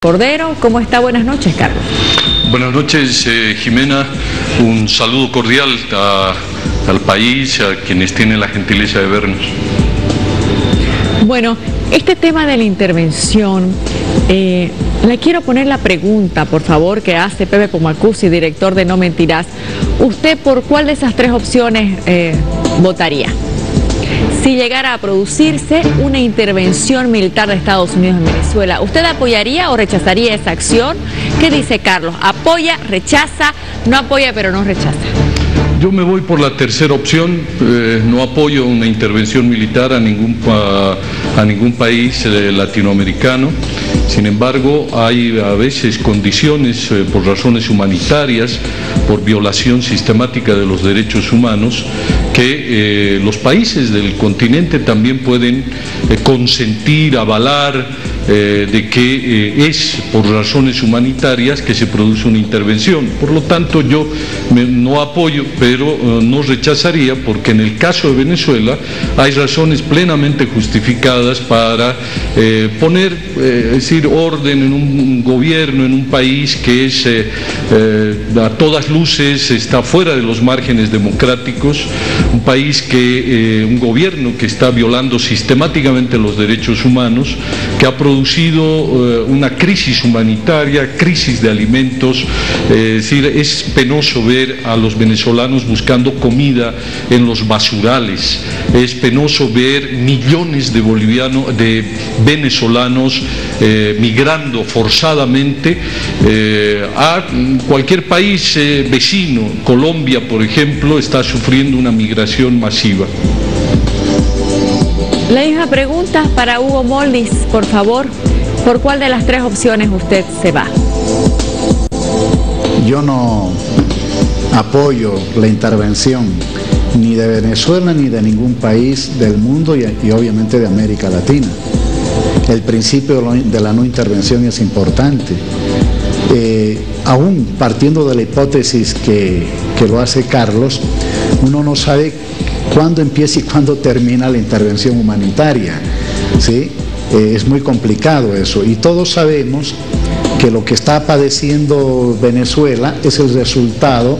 Cordero, ¿cómo está? Buenas noches, Carlos. Buenas noches, Jimena. Un saludo cordial al país, a quienes tienen la gentileza de vernos. Bueno, este tema de la intervención, le quiero poner la pregunta, por favor, que hace Pepe Pomacuzzi, director de No Mentirás. ¿Usted por cuál de esas tres opciones votaría? Si llegara a producirse una intervención militar de Estados Unidos en Venezuela, ¿usted apoyaría o rechazaría esa acción? ¿Qué dice Carlos? ¿Apoya, rechaza, no apoya pero no rechaza? Yo me voy por la tercera opción. No apoyo una intervención militar a ningún país latinoamericano. Sin embargo, hay a veces condiciones por razones humanitarias, por violación sistemática de los derechos humanos, que los países del continente también pueden consentir, avalar, de que es por razones humanitarias que se produce una intervención. Por lo tanto, yo no apoyo, pero no rechazaría, porque en el caso de Venezuela hay razones plenamente justificadas para poner, es decir, orden en un gobierno, en un país que es a todas luces está fuera de los márgenes democráticos, un país un gobierno que está violando sistemáticamente los derechos humanos, que ha producido una crisis humanitaria, crisis de alimentos. Es decir, es penoso ver a los venezolanos buscando comida en los basurales, es penoso ver millones de venezolanos migrando forzadamente a cualquier país vecino. Colombia, por ejemplo, está sufriendo una migración masiva. La misma pregunta para Hugo Moldis, por favor. ¿Por cuál de las tres opciones usted se va? Yo no apoyo la intervención ni de Venezuela ni de ningún país del mundo y obviamente de América Latina. El principio de la no intervención es importante. Aún partiendo de la hipótesis que lo hace Carlos, uno no sabe cuándo empieza y cuándo termina la intervención humanitaria, ¿sí? Es muy complicado eso, y todos sabemos que lo que está padeciendo Venezuela es el resultado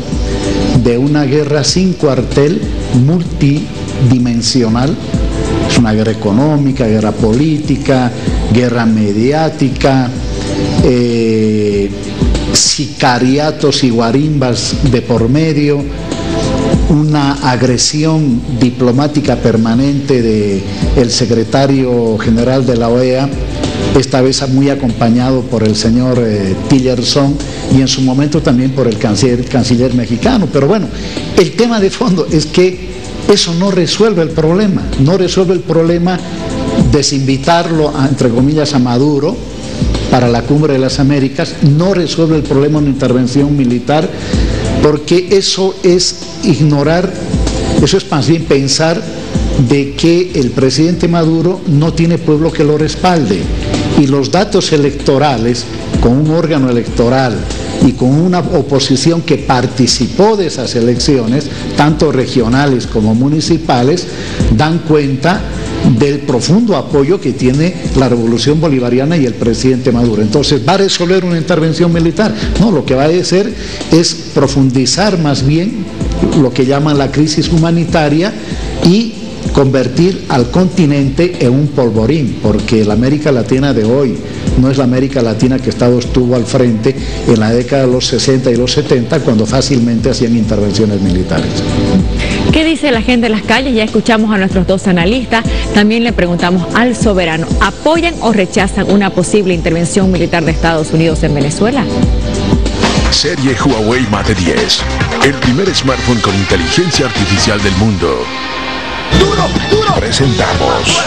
de una guerra sin cuartel, multidimensional. Es una guerra económica, guerra política, guerra mediática, sicariatos y guarimbas de por medio, una agresión diplomática permanente del secretario general de la OEA, esta vez muy acompañado por el señor Tillerson y en su momento también por el canciller mexicano. Pero bueno, el tema de fondo es que eso no resuelve el problema, desinvitarlo, entre comillas, a Maduro para la Cumbre de las Américas, no resuelve el problema de una intervención militar, porque eso es ignorar, eso es más bien pensar de que el presidente Maduro no tiene pueblo que lo respalde, y los datos electorales, con un órgano electoral y con una oposición que participó de esas elecciones, tanto regionales como municipales, dan cuenta del profundo apoyo que tiene la Revolución Bolivariana y el presidente Maduro. Entonces, ¿va a resolver una intervención militar? No, lo que va a hacer es profundizar más bien lo que llaman la crisis humanitaria y convertir al continente en un polvorín, porque la América Latina de hoy no es la América Latina que estuvo al frente en la década de los 60 y los 70, cuando fácilmente hacían intervenciones militares. ¿Qué dice la gente en las calles? Ya escuchamos a nuestros dos analistas, también le preguntamos al soberano, ¿apoyan o rechazan una posible intervención militar de Estados Unidos en Venezuela? Serie Huawei Mate 10, el primer smartphone con inteligencia artificial del mundo. Presentamos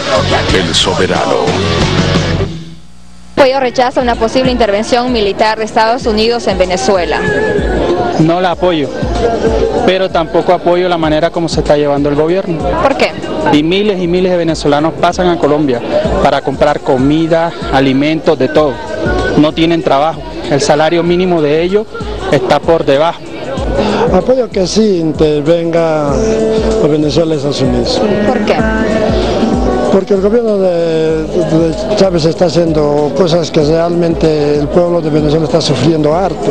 El Soberano. ¿Apoyo o rechaza una posible intervención militar de Estados Unidos en Venezuela? No la apoyo, pero tampoco apoyo la manera como se está llevando el gobierno. ¿Por qué? Y miles de venezolanos pasan a Colombia para comprar comida, alimentos, de todo. No tienen trabajo, el salario mínimo de ellos está por debajo. Apoyo que sí intervenga a Venezuela y Estados Unidos. ¿Por qué? Porque el gobierno de Chávez está haciendo cosas que realmente el pueblo de Venezuela está sufriendo harto.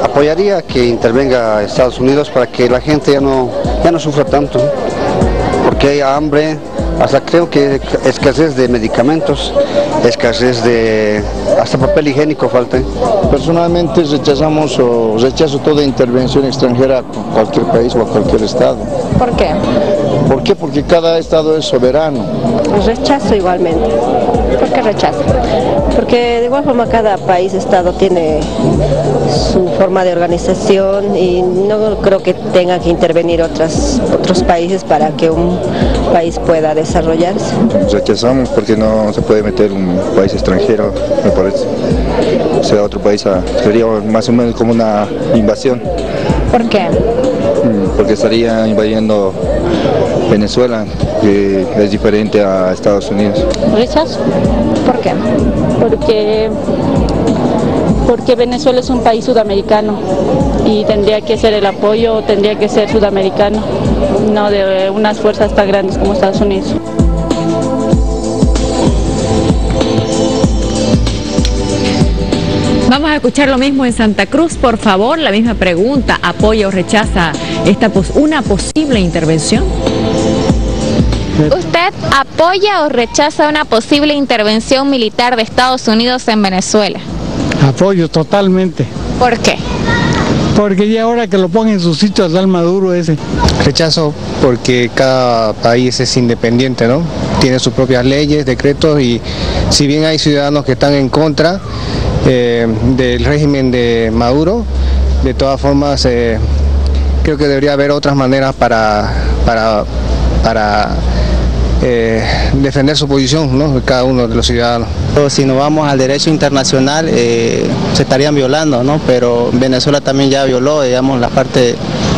Apoyaría que intervenga Estados Unidos para que la gente ya no sufra tanto, porque hay hambre, hasta creo que escasez de medicamentos, escasez de hasta papel higiénico falta. Personalmente rechazo toda intervención extranjera a cualquier país o a cualquier estado. ¿Por qué? ¿Por qué? Porque cada estado es soberano. Rechazo igualmente. ¿Por qué rechazo? Porque de igual forma cada país, estado tiene su forma de organización y no creo que tenga que intervenir otros países para que un país pueda desarrollarse. Rechazamos porque no se puede meter un país extranjero, me parece. O sea, otro país sería más o menos como una invasión. ¿Por qué? Porque estaría invadiendo Venezuela, que es diferente a Estados Unidos. ¿Rechazo? ¿Por qué? Porque Venezuela es un país sudamericano y tendría que ser el apoyo, tendría que ser sudamericano, no de unas fuerzas tan grandes como Estados Unidos. Vamos a escuchar lo mismo en Santa Cruz, por favor, la misma pregunta, ¿apoya o rechaza una posible intervención? ¿Usted apoya o rechaza una posible intervención militar de Estados Unidos en Venezuela? Apoyo totalmente. ¿Por qué? Porque ya ahora que lo pongan en su sitio a tal Maduro ese. Rechazo porque cada país es independiente, ¿no? Tiene sus propias leyes, decretos, y si bien hay ciudadanos que están en contra del régimen de Maduro, de todas formas creo que debería haber otras maneras para defender su posición, ¿no? De cada uno de los ciudadanos. Si nos vamos al derecho internacional se estarían violando, ¿no? Pero Venezuela también ya violó, digamos, la parte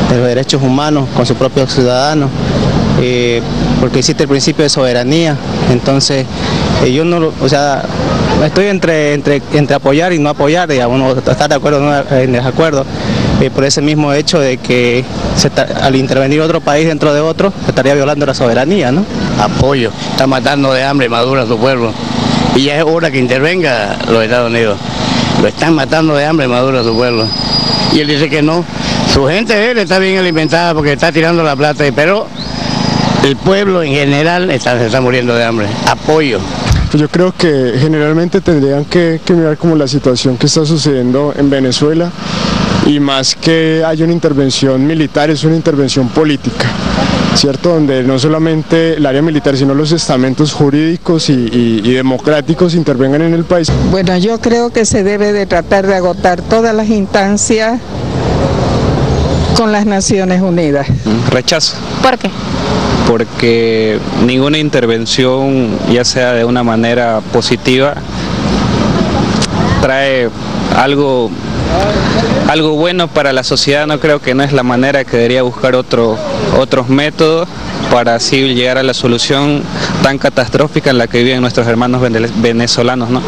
de los derechos humanos con sus propios ciudadanos, porque existe el principio de soberanía. Entonces yo no, o sea, estoy entre apoyar y no apoyar, digamos, no estar de acuerdo o no en desacuerdo. Por ese mismo hecho de que al intervenir otro país dentro de otro, se estaría violando la soberanía, ¿no? Apoyo, está matando de hambre Maduro a su pueblo, y ya es hora que intervenga los Estados Unidos. Lo están matando de hambre Maduro a su pueblo, y él dice que no. Su gente de él está bien alimentada porque está tirando la plata, pero el pueblo en general se está muriendo de hambre. Apoyo. Yo creo que generalmente tendrían que mirar como la situación que está sucediendo en Venezuela, y más que haya una intervención militar, es una intervención política, ¿cierto? Donde no solamente el área militar, sino los estamentos jurídicos y democráticos intervengan en el país. Bueno, yo creo que se debe de tratar de agotar todas las instancias con las Naciones Unidas. Rechazo. ¿Por qué? Porque ninguna intervención, ya sea de una manera positiva, trae algo bueno para la sociedad. No creo que no es la manera, que debería buscar otros métodos para así llegar a la solución tan catastrófica en la que viven nuestros hermanos venezolanos, ¿no?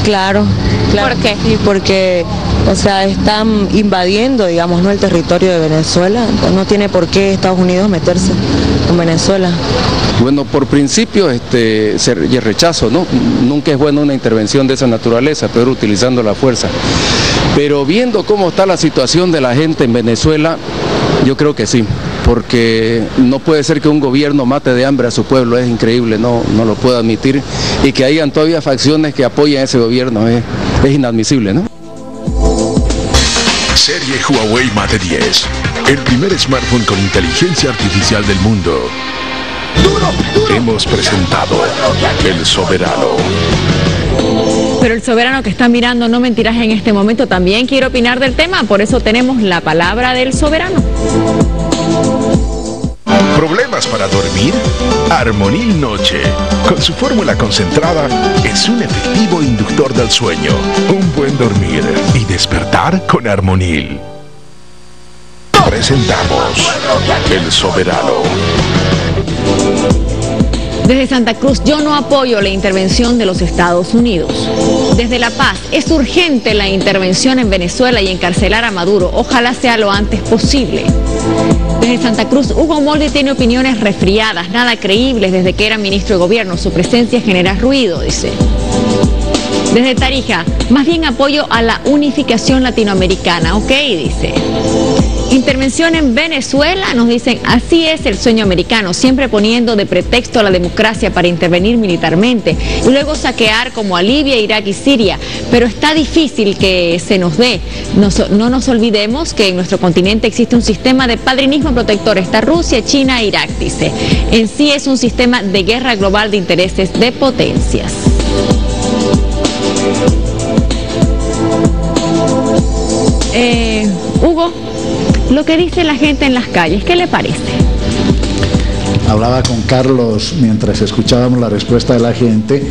Claro. ¿Por qué? Sí, porque, o sea, están invadiendo, digamos, ¿no?, el territorio de Venezuela. Entonces no tiene por qué Estados Unidos meterse en Venezuela. Bueno, por principio rechazo, ¿no? Nunca es buena una intervención de esa naturaleza, pero utilizando la fuerza. Pero viendo cómo está la situación de la gente en Venezuela, yo creo que sí, porque no puede ser que un gobierno mate de hambre a su pueblo, es increíble, no lo puedo admitir, y que hayan todavía facciones que apoyen a ese gobierno, es inadmisible, ¿no? Serie Huawei Mate 10, el primer smartphone con inteligencia artificial del mundo. Hemos presentado El Soberano. Pero el soberano que está mirando No Mentirás en este momento también quiere opinar del tema, por eso tenemos la palabra del soberano. ¿Problemas para dormir? Armonil Noche. Con su fórmula concentrada, es un efectivo inductor del sueño. Un buen dormir y despertar con Armonil. Presentamos El Soberano. Desde Santa Cruz, yo no apoyo la intervención de los Estados Unidos. Desde La Paz, es urgente la intervención en Venezuela y encarcelar a Maduro. Ojalá sea lo antes posible. Desde Santa Cruz, Hugo Molde tiene opiniones resfriadas, nada creíbles desde que era ministro de gobierno. Su presencia genera ruido, dice. Desde Tarija, más bien apoyo a la unificación latinoamericana, ok, dice. Intervención en Venezuela, nos dicen, así es el sueño americano, siempre poniendo de pretexto a la democracia para intervenir militarmente y luego saquear como a Libia, Irak y Siria, pero está difícil que se nos dé. No nos olvidemos que en nuestro continente existe un sistema de padrinismo protector, está Rusia, China e Irak, dice. En sí es un sistema de guerra global de intereses de potencias. Hugo, lo que dice la gente en las calles, ¿qué le parece? Hablaba con Carlos mientras escuchábamos la respuesta de la gente.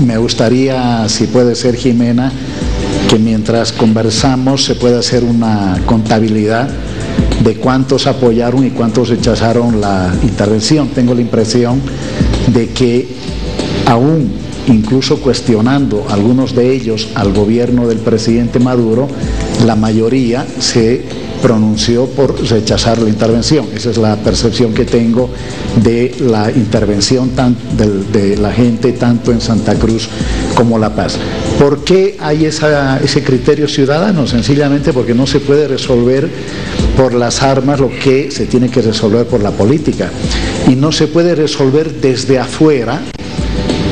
Me gustaría, si puede ser, Jimena, que mientras conversamos se pueda hacer una contabilidad de cuántos apoyaron y cuántos rechazaron la intervención. Tengo la impresión de que aún, incluso cuestionando algunos de ellos al gobierno del presidente Maduro, la mayoría se pronunció por rechazar la intervención. Esa es la percepción que tengo de la intervención de la gente tanto en Santa Cruz como La Paz. ¿Por qué hay ese criterio ciudadano? Sencillamente porque no se puede resolver por las armas lo que se tiene que resolver por la política, y no se puede resolver desde afuera,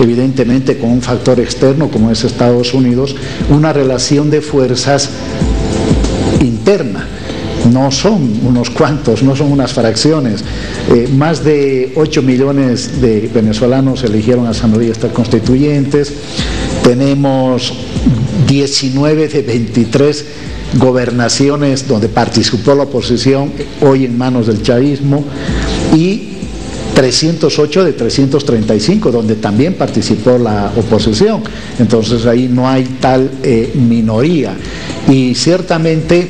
evidentemente con un factor externo como es Estados Unidos, una relación de fuerzas interna. No son unos cuantos, no son unas fracciones. Más de 8 millones de venezolanos eligieron asambleístas constituyentes. Tenemos 19 de 23 gobernaciones donde participó la oposición, hoy en manos del chavismo, y 308 de 335, donde también participó la oposición. Entonces ahí no hay tal minoría. Y ciertamente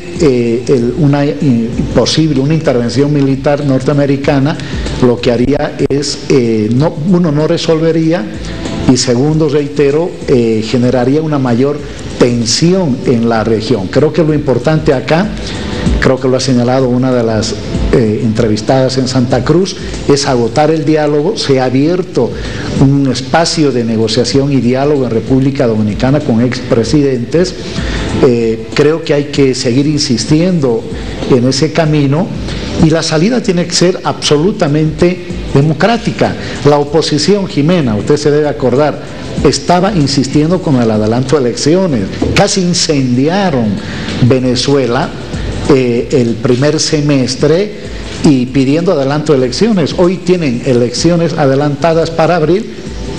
una intervención militar norteamericana lo que haría es, uno, no resolvería, y segundo, reitero, generaría una mayor tensión en la región. Creo que lo importante acá, creo que lo ha señalado una de las entrevistadas en Santa Cruz, es agotar el diálogo. Se ha abierto un espacio de negociación y diálogo en República Dominicana con expresidentes. Creo que hay que seguir insistiendo en ese camino, y la salida tiene que ser absolutamente democrática. La oposición, Jimena, usted se debe acordar, estaba insistiendo con el adelanto de elecciones, casi incendiaron Venezuela el primer semestre y pidiendo adelanto de elecciones. Hoy tienen elecciones adelantadas para abril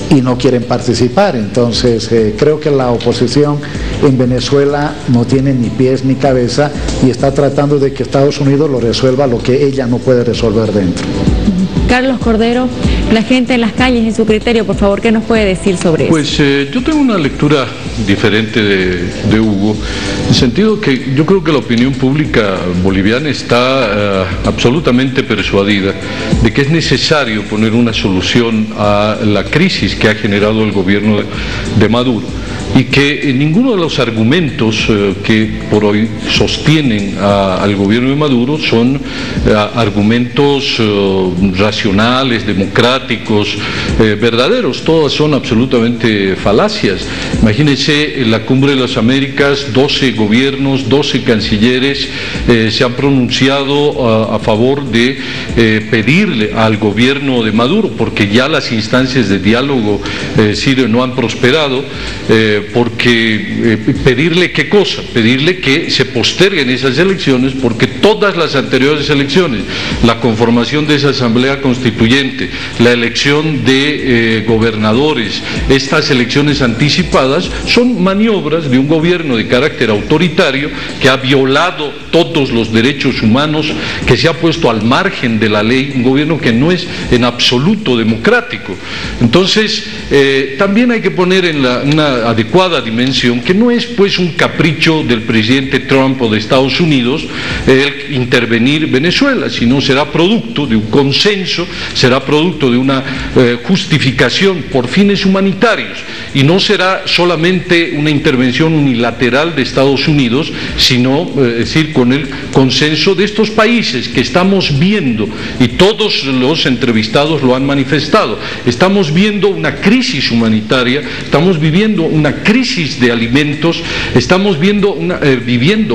y no quieren participar. Entonces creo que la oposición en Venezuela no tiene ni pies ni cabeza y está tratando de que Estados Unidos lo resuelva lo que ella no puede resolver dentro. Carlos Cordero, la gente en las calles, en su criterio, por favor, ¿qué nos puede decir sobre eso? Pues yo tengo una lectura diferente de Hugo, en el sentido que yo creo que la opinión pública boliviana está absolutamente persuadida de que es necesario poner una solución a la crisis que ha generado el gobierno de Maduro, y que ninguno de los argumentos que por hoy sostienen al gobierno de Maduro son argumentos racionales, democráticos, verdaderos. Todas son absolutamente falacias. Imagínense, en la Cumbre de las Américas, 12 gobiernos, 12 cancilleres se han pronunciado a favor de pedirle al gobierno de Maduro, porque ya las instancias de diálogo sirio no han prosperado, porque pedirle ¿qué cosa? Pedirle que se posterguen esas elecciones, porque todas las anteriores elecciones, la conformación de esa asamblea constituyente, la elección de gobernadores, estas elecciones anticipadas son maniobras de un gobierno de carácter autoritario que ha violado todos los derechos humanos, que se ha puesto al margen de la ley, un gobierno que no es en absoluto democrático. Entonces también hay que poner en una adecuada adecuada dimensión, que no es pues un capricho del presidente Trump o de Estados Unidos el intervenir Venezuela, sino será producto de un consenso, será producto de una justificación por fines humanitarios, y no será solamente una intervención unilateral de Estados Unidos, sino es decir, con el consenso de estos países que estamos viendo, y todos los entrevistados lo han manifestado. Estamos viendo una crisis humanitaria, estamos viviendo una crisis de alimentos, estamos viviendo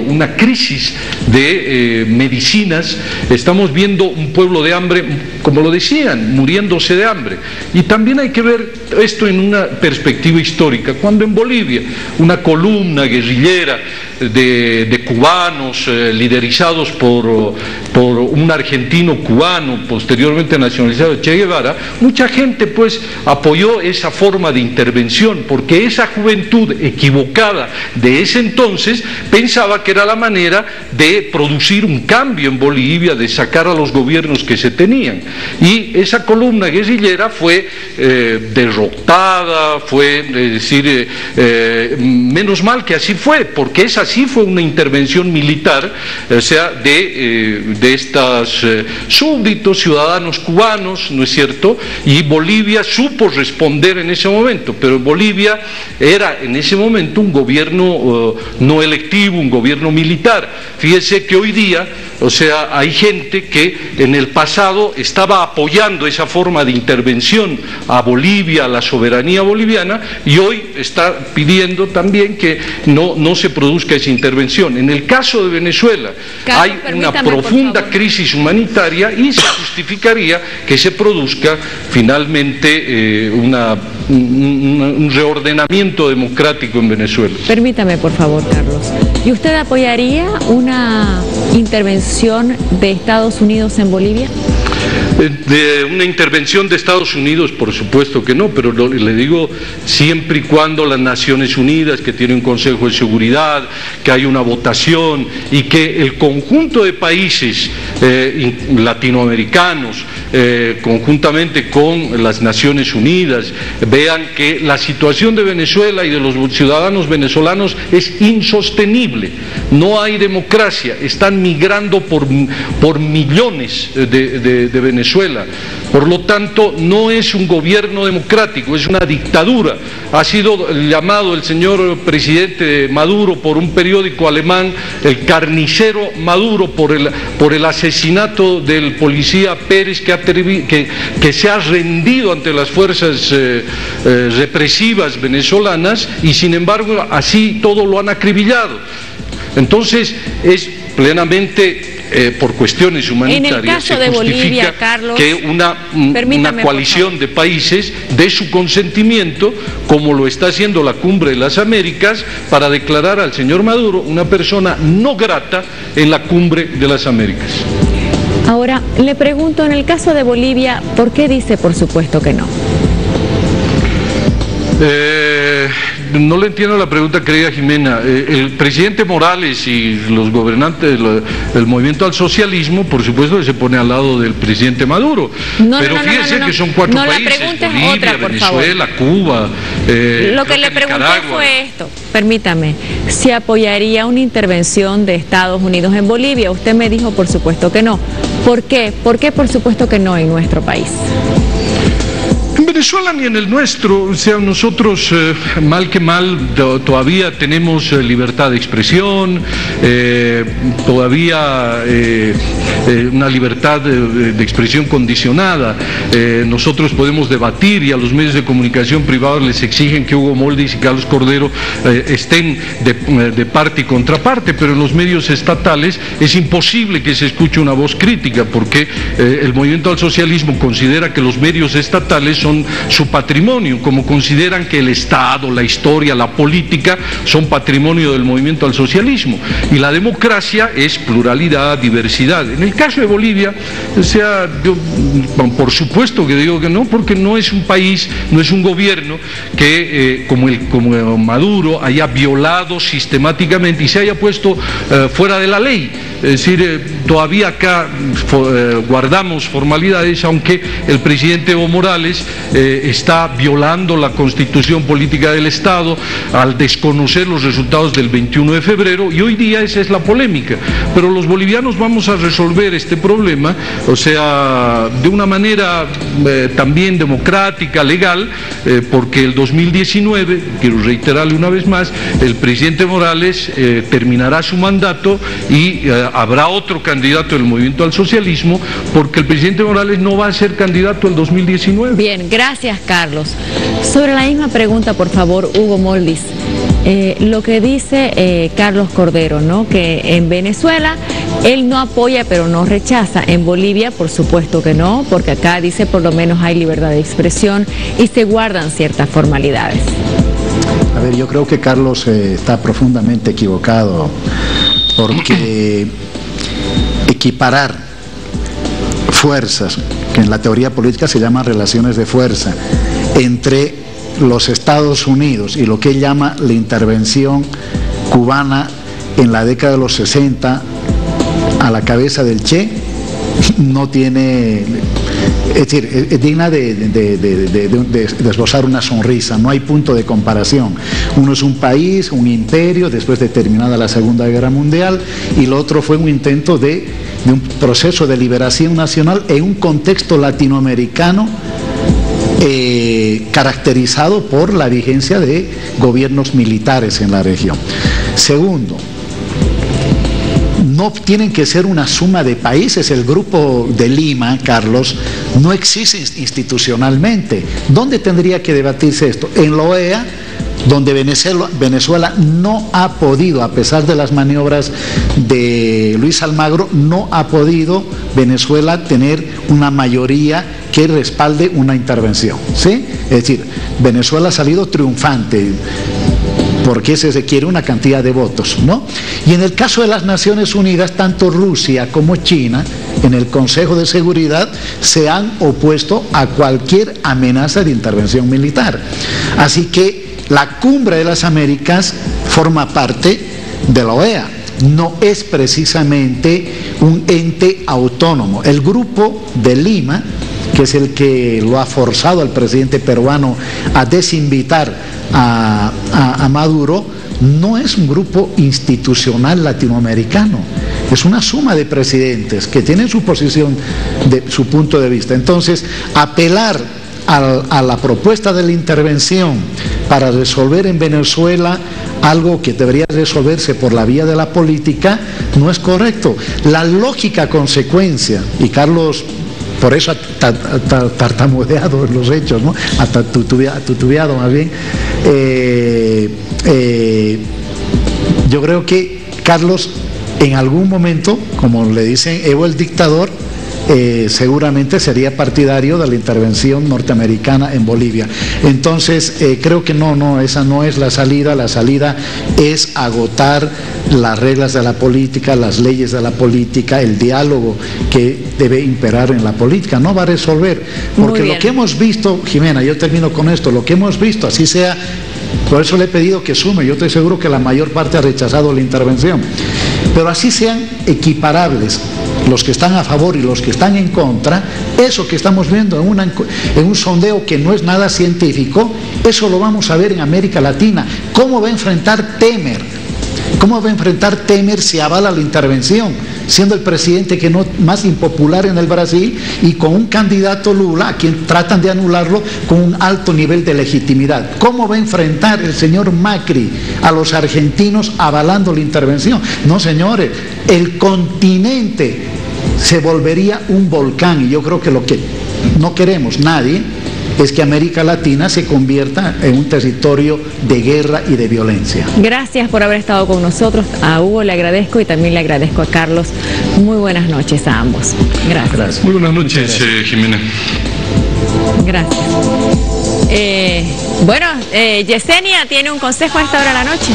una crisis de medicinas, estamos viendo un pueblo de hambre, como lo decían, muriéndose de hambre. Y también hay que ver esto en una perspectiva histórica. Cuando en Bolivia una columna guerrillera de cubanos liderizados por un argentino cubano, posteriormente nacionalizado, Che Guevara, mucha gente pues apoyó esa forma de intervención, porque esa juventud equivocada de ese entonces pensaba que era la manera de producir un cambio en Bolivia, de sacar a los gobiernos que se tenían. Y esa columna guerrillera fue derrotada, fue, es decir, menos mal que así fue, porque esa sí fue una intervención militar, o sea, de estos súbditos, ciudadanos cubanos, ¿no es cierto? Y Bolivia supo responder en ese momento, pero Bolivia era en ese momento un gobierno no electivo, un gobierno militar. Fíjese que hoy día, o sea, hay gente que en el pasado estaba apoyando esa forma de intervención a Bolivia, a la soberanía boliviana, y hoy está pidiendo también que no se produzca esa intervención. En el caso de Venezuela, Carlos, hay una profunda crisis humanitaria, y se justificaría que se produzca finalmente un reordenamiento democrático en Venezuela. Permítame, por favor, Carlos. ¿Y usted apoyaría una intervención de Estados Unidos en Bolivia? De una intervención de Estados Unidos, por supuesto que no, pero le digo, siempre y cuando las Naciones Unidas, que tiene un Consejo de Seguridad, que hay una votación, y que el conjunto de países latinoamericanos, conjuntamente con las Naciones Unidas, vean que la situación de Venezuela y de los ciudadanos venezolanos es insostenible. No hay democracia, están migrando por millones de Venezuela. Por lo tanto, no es un gobierno democrático, es una dictadura. Ha sido llamado el señor presidente Maduro por un periódico alemán el carnicero Maduro por el asesinato del policía Pérez, que se ha rendido ante las fuerzas represivas venezolanas, y sin embargo así todo lo han acribillado. Entonces es plenamente por cuestiones humanitarias se justifica Bolivia, Carlos, que una coalición de países dé su consentimiento, como lo está haciendo la Cumbre de las Américas, para declarar al señor Maduro una persona no grata en la Cumbre de las Américas. Ahora, le pregunto, en el caso de Bolivia, ¿por qué dice por supuesto que no? No le entiendo la pregunta, querida Jimena. El presidente Morales y los gobernantes del movimiento al socialismo, por supuesto que se pone al lado del presidente Maduro. Pero fíjese que son cuatro países: Bolivia, Venezuela, Cuba, lo que le pregunté fue esto, permítame, si apoyaría una intervención de Estados Unidos en Bolivia. Usted me dijo por supuesto que no. ¿Por qué? ¿Por qué por supuesto que no en nuestro país? En Venezuela ni en el nuestro, o sea, nosotros mal que mal todavía tenemos libertad de expresión, todavía una libertad de expresión condicionada. Nosotros podemos debatir, y a los medios de comunicación privados les exigen que Hugo Moldis y Carlos Cordero estén de parte y contraparte, pero en los medios estatales es imposible que se escuche una voz crítica, porque el movimiento al socialismo considera que los medios estatales son su patrimonio, como consideran que el Estado, la historia, la política son patrimonio del movimiento al socialismo, y la democracia es pluralidad, diversidad. En el caso de Bolivia, o sea, yo por supuesto que digo que no, porque no es un país, no es un gobierno que como Maduro haya violado sistemáticamente y se haya puesto fuera de la ley Es decir, todavía acá guardamos formalidades, aunque el presidente Evo Morales está violando la Constitución Política del Estado al desconocer los resultados del 21 de febrero, y hoy día esa es la polémica. Pero los bolivianos vamos a resolver este problema, o sea, de una manera también democrática, legal, porque el 2019, quiero reiterarle una vez más, el presidente Morales terminará su mandato y habrá otro candidato del Movimiento al Socialismo, porque el presidente Morales no va a ser candidato el 2019. Bien, gracias, Carlos. Sobre la misma pregunta, por favor, Hugo Moldis. Lo que dice Carlos Cordero, ¿no? Que en Venezuela él no apoya pero no rechaza. En Bolivia, por supuesto que no, porque acá dice por lo menos hay libertad de expresión y se guardan ciertas formalidades. A ver, yo creo que Carlos está profundamente equivocado, porque equiparar fuerzas, que en la teoría política se llaman relaciones de fuerza, entre los Estados Unidos y lo que él llama la intervención cubana en la década de los 60 a la cabeza del Che, no tiene, es decir, es digna de esbozar una sonrisa. No hay punto de comparación. Uno es un país, un imperio después de terminada la Segunda Guerra Mundial, y lo otro fue un intento de un proceso de liberación nacional en un contexto latinoamericano caracterizado por la vigencia de gobiernos militares en la región. Segundo, no tienen que ser una suma de países. El Grupo de Lima, Carlos, no existe institucionalmente. ¿Dónde tendría que debatirse esto? En la OEA, donde Venezuela no ha podido, a pesar de las maniobras de Luis Almagro, no ha podido Venezuela tener una mayoría que respalde una intervención, ¿sí? Es decir, Venezuela ha salido triunfante, porque se requiere una cantidad de votos, ¿no? Y en el caso de las Naciones Unidas, tanto Rusia como China, en el Consejo de Seguridad, se han opuesto a cualquier amenaza de intervención militar. Así que la Cumbre de las Américas forma parte de la OEA, no es precisamente un ente autónomo. El Grupo de Lima, que es el que lo ha forzado al presidente peruano a desinvitar a Maduro, no es un grupo institucional latinoamericano, es una suma de presidentes que tienen su posición, su punto de vista. Entonces, apelar a la propuesta de la intervención para resolver en Venezuela algo que debería resolverse por la vía de la política no es correcto. La lógica consecuencia, y Carlos por eso ha tartamudeado los hechos, ¿no? Ha tutubeado más bien. Yo creo que Carlos, en algún momento, como le dicen Evo el dictador, seguramente sería partidario de la intervención norteamericana en Bolivia. Entonces, creo que no, esa no es la salida. La salida es agotar las reglas de la política, las leyes de la política, el diálogo que debe imperar en la política. No va a resolver, porque lo que hemos visto, Jimena, yo termino con esto, lo que hemos visto, así sea, por eso le he pedido que sume, yo estoy seguro que la mayor parte ha rechazado la intervención, pero así sean equiparables los que están a favor y los que están en contra, eso que estamos viendo en un sondeo que no es nada científico, eso lo vamos a ver en América Latina. ¿Cómo va a enfrentar Temer? ¿Cómo va a enfrentar Temer si avala la intervención, siendo el presidente que no más impopular en el Brasil y con un candidato Lula a quien tratan de anularlo con un alto nivel de legitimidad? ¿Cómo va a enfrentar el señor Macri a los argentinos avalando la intervención? No, señores, el continente se volvería un volcán, y yo creo que lo que no queremos nadie es que América Latina se convierta en un territorio de guerra y de violencia. Gracias por haber estado con nosotros. A Hugo le agradezco y también le agradezco a Carlos. Muy buenas noches a ambos. Gracias. Muy buenas noches, Jimena. Gracias. Yesenia tiene un consejo a esta hora de la noche.